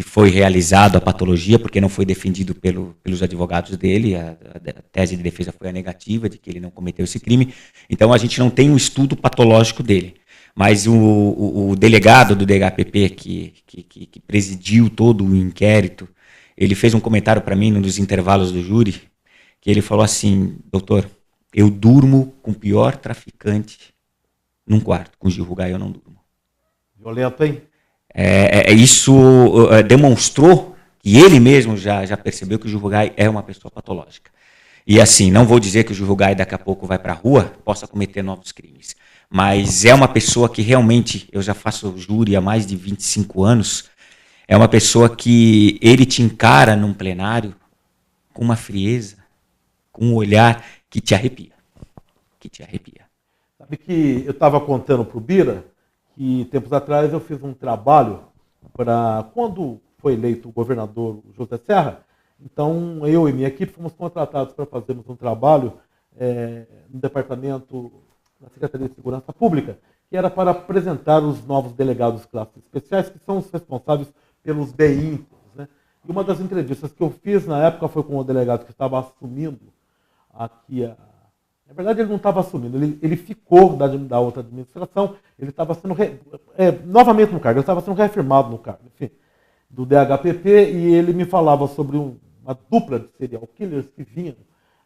foi realizado a patologia, porque não foi defendido pelos advogados dele, a tese de defesa foi a negativa de que ele não cometeu esse crime, então a gente não tem um estudo patológico dele. Mas o delegado do DHPP, que presidiu todo o inquérito, ele fez um comentário para mim, num dos intervalos do júri, que ele falou assim: doutor, eu durmo com o pior traficante num quarto, com o Gil Rugai eu não durmo. Violento, hein? Isso demonstrou que ele mesmo já percebeu que o Gil Rugai é uma pessoa patológica. E assim, não vou dizer que o Gil Rugai daqui a pouco vai para a rua, possa cometer novos crimes. Mas é uma pessoa que realmente, eu já faço júri há mais de 25 anos, é uma pessoa que ele te encara num plenário com uma frieza, com um olhar que te arrepia. Que te arrepia. Sabe que eu estava contando para o Bira que tempos atrás eu fiz um trabalho para, quando foi eleito o governador José Serra, então eu e minha equipe fomos contratados para fazermos um trabalho no departamento da Secretaria de Segurança Pública, que era para apresentar os novos delegados de classes especiais, que são os responsáveis pelos BIMPs, né? E uma das entrevistas que eu fiz na época foi com o delegado que estava assumindo aqui na verdade, ele não estava assumindo, ele ficou da outra administração, ele estava sendo novamente no cargo, ele estava sendo reafirmado no cargo, enfim, do DHPP, e ele me falava sobre uma dupla de serial killers que vinham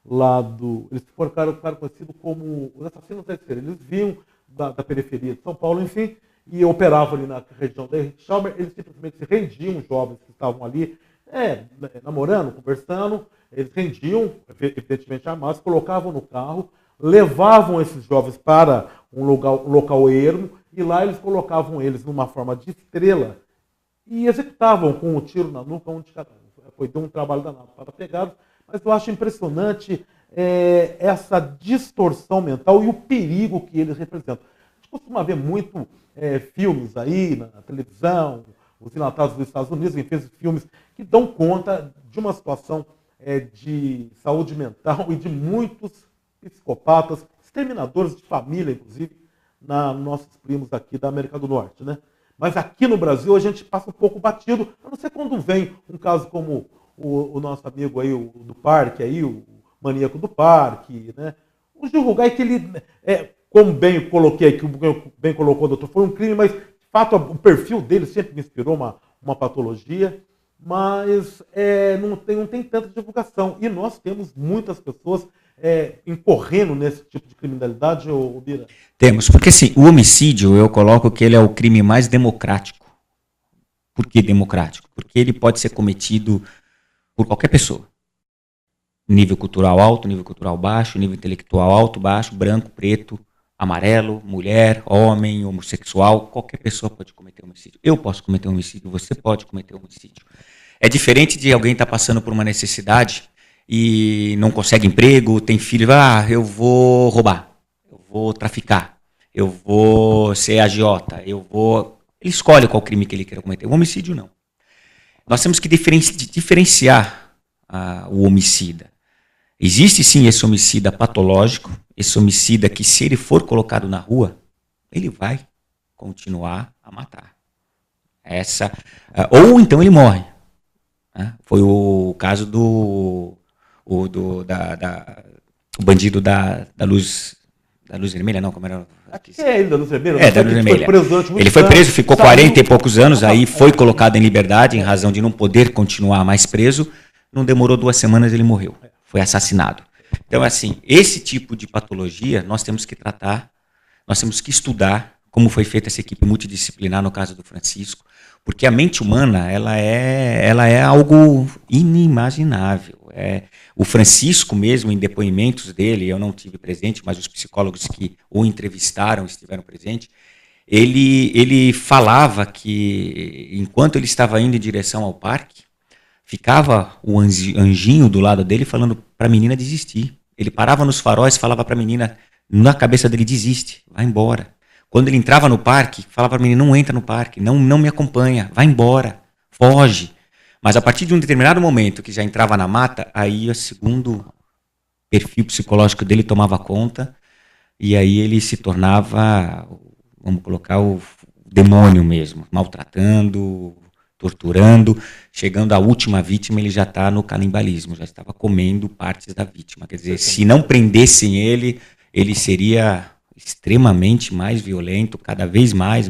lá eles ficaram conhecidos como os assassinos da esfera. Eles vinham da periferia de São Paulo, enfim, e operavam ali na região da Henrique Schaumer. Eles simplesmente se rendiam, os jovens que estavam ali, namorando, conversando, eles rendiam, evidentemente armados, colocavam no carro, levavam esses jovens para um local ermo, e lá eles colocavam eles numa forma de estrela e executavam com um tiro na nuca, um de cada um. Foi um trabalho danado para pegados. Mas eu acho impressionante essa distorção mental e o perigo que eles representam. A gente costuma ver muito filmes aí na televisão, os enlatados dos Estados Unidos, quem fez filmes que dão conta de uma situação de saúde mental e de muitos psicopatas, exterminadores de família, inclusive, nossos primos aqui da América do Norte, né? Mas aqui no Brasil a gente passa um pouco batido, a não ser quando vem um caso como o nosso amigo aí, o do parque, aí, o maníaco do parque, né? O Gil Rugai, que ele, como bem coloquei aqui, bem colocou o doutor, foi um crime, mas de fato o perfil dele sempre me inspirou uma patologia, mas não tem tanta divulgação. E nós temos muitas pessoas incorrendo nesse tipo de criminalidade, Bira? Temos, porque assim, o homicídio, eu coloco que ele é o crime mais democrático. Por que democrático? Porque ele pode ser cometido por qualquer pessoa. Nível cultural alto, nível cultural baixo, nível intelectual alto, baixo, branco, preto, amarelo, mulher, homem, homossexual, qualquer pessoa pode cometer homicídio. Eu posso cometer homicídio, você pode cometer homicídio. É diferente de alguém estar passando por uma necessidade e não consegue emprego, tem filho, eu vou roubar, eu vou traficar, eu vou ser agiota, Ele escolhe qual crime que ele quer cometer. O homicídio não. Nós temos que diferenciar o homicida. Existe sim esse homicida patológico, esse homicida que, se ele for colocado na rua, ele vai continuar a matar. Ou então ele morre. Né? Foi o caso do bandido da luz vermelha, não, como era? É ele da luz vermelha? Da luz vermelha. Ele foi preso, ficou 40 e poucos anos, aí foi colocado em liberdade em razão de não poder continuar mais preso. Não demorou 2 semanas, ele morreu. Foi assassinado. Então, assim, esse tipo de patologia nós temos que tratar, nós temos que estudar como foi feita essa equipe multidisciplinar no caso do Francisco, porque a mente humana, ela é algo inimaginável. O Francisco mesmo, em depoimentos dele, eu não tive presente, mas os psicólogos que o entrevistaram estiveram presentes, ele falava que, enquanto ele estava indo em direção ao parque, ficava o anjinho do lado dele falando para a menina desistir. Ele parava nos faróis e falava para a menina, na cabeça dele, desiste, vai embora. Quando ele entrava no parque, falava para a menina, não entra no parque, não me acompanha, vai embora, foge. Mas a partir de um determinado momento que já entrava na mata, aí o segundo perfil psicológico dele tomava conta, e aí ele se tornava, vamos colocar, o demônio mesmo, maltratando, torturando, chegando à última vítima, ele já está no canibalismo, já estava comendo partes da vítima. Quer dizer, se não prendessem ele, ele seria extremamente mais violento, cada vez mais,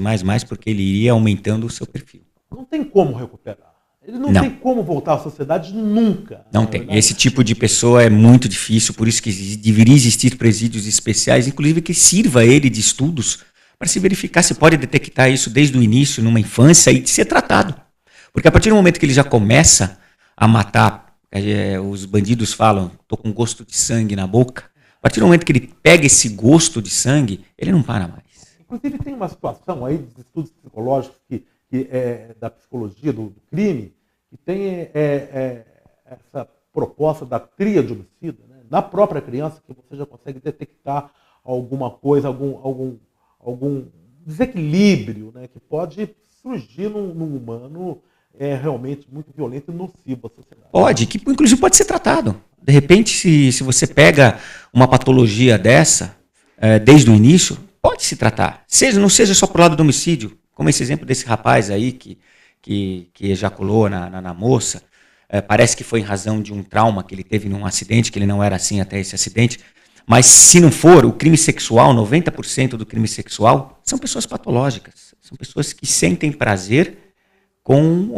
porque ele iria aumentando o seu perfil. Não tem como recuperar. Ele não tem como voltar à sociedade nunca. Não tem. Esse tipo de pessoa é muito difícil, por isso que deveria existir presídios especiais, inclusive que sirva ele de estudos para se verificar se pode detectar isso desde o início, numa infância, e de ser tratado. Porque a partir do momento que ele já começa a matar, os bandidos falam, estou com gosto de sangue na boca, a partir do momento que ele pega esse gosto de sangue, ele não para mais. Inclusive tem uma situação aí de estudos psicológicos da psicologia do crime, que tem essa proposta da tríade homicida, né? Na própria criança, que você já consegue detectar alguma coisa, algum desequilíbrio, né, que pode surgir num humano realmente muito violento e nocivo à sociedade. Pode, que inclusive pode ser tratado. De repente, se você pega uma patologia dessa, desde o início, pode se tratar. Não seja só pro lado do homicídio, como esse exemplo desse rapaz aí que ejaculou na moça. Parece que foi em razão de um trauma que ele teve num acidente, que ele não era assim até esse acidente. Mas se não for, o crime sexual, 90% do crime sexual, são pessoas patológicas. São pessoas que sentem prazer com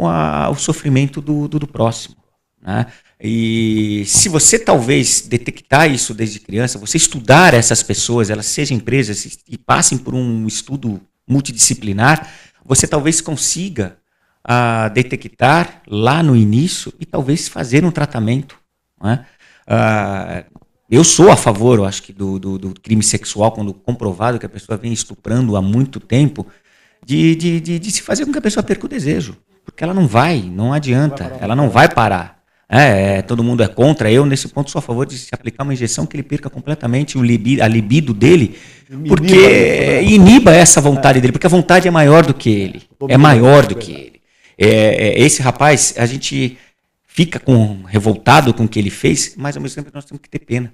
o sofrimento do próximo. Né? E se você talvez detectar isso desde criança, você estudar essas pessoas, elas sejam presas e passem por um estudo multidisciplinar, você talvez consiga detectar lá no início e talvez fazer um tratamento. Né? Eu sou a favor, eu acho que do crime sexual, quando comprovado que a pessoa vem estuprando há muito tempo, de se fazer com que a pessoa perca o desejo. Porque ela não adianta, ela não vai parar. Todo mundo é contra, eu nesse ponto sou a favor de se aplicar uma injeção que ele perca completamente a libido dele, porque iniba essa vontade dele, porque a vontade é maior do que ele, Esse rapaz, a gente fica revoltado com o que ele fez, mas ao mesmo tempo nós temos que ter pena,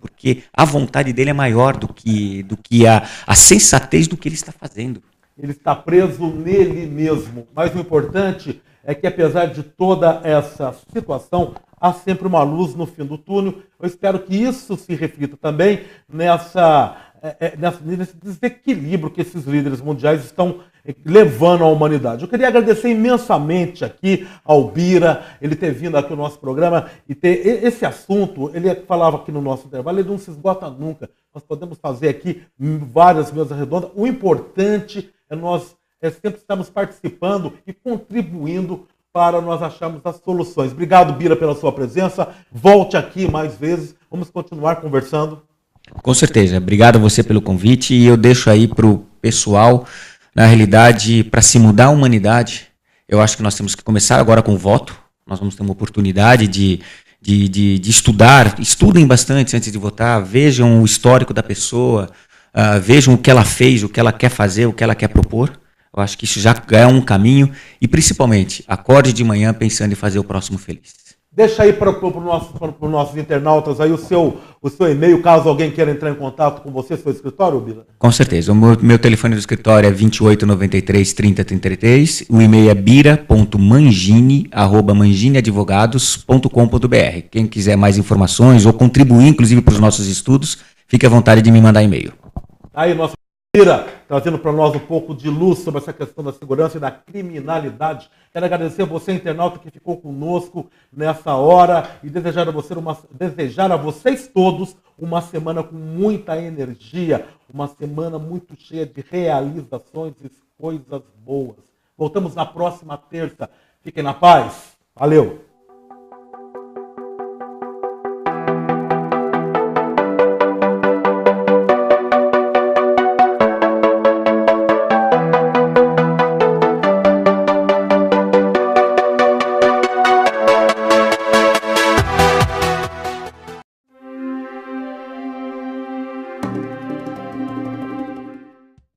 porque a vontade dele é maior do que a sensatez do que ele está fazendo. Ele está preso nele mesmo, mas o importante é que, apesar de toda essa situação, há sempre uma luz no fim do túnel. Eu espero que isso se reflita também nesse desequilíbrio que esses líderes mundiais estão levando à humanidade. Eu queria agradecer imensamente aqui ao Bira, ele ter vindo aqui no nosso programa e ter esse assunto, ele falava aqui no nosso intervalo, ele não se esgota nunca. Nós podemos fazer aqui várias mesas redondas. O importante é nós sempre estarmos participando e contribuindo para nós acharmos as soluções. Obrigado, Bira, pela sua presença. Volte aqui mais vezes. Vamos continuar conversando. Com certeza. Obrigado a você pelo convite. E eu deixo aí para o pessoal, na realidade, para se mudar a humanidade, eu acho que nós temos que começar agora com o voto. Nós vamos ter uma oportunidade de estudar. Estudem bastante antes de votar. Vejam o histórico da pessoa. Vejam o que ela fez, o que ela quer fazer, o que ela quer propor. Eu acho que isso já é um caminho. E, principalmente, acorde de manhã pensando em fazer o próximo feliz. Deixa aí para os nossos internautas aí o seu e-mail, caso alguém queira entrar em contato com você, seu escritório, Bila. Com certeza. O meu telefone do escritório é 2893-3033. O e-mail é bira.mangini@mangineadvogados.com.br. Quem quiser mais informações ou contribuir, inclusive, para os nossos estudos, fique à vontade de me mandar e-mail. Aí, nossa Bira, trazendo para nós um pouco de luz sobre essa questão da segurança e da criminalidade. Quero agradecer a você, internauta, que ficou conosco nessa hora e desejar a vocês todos uma semana com muita energia, uma semana muito cheia de realizações e coisas boas. Voltamos na próxima terça. Fiquem na paz. Valeu!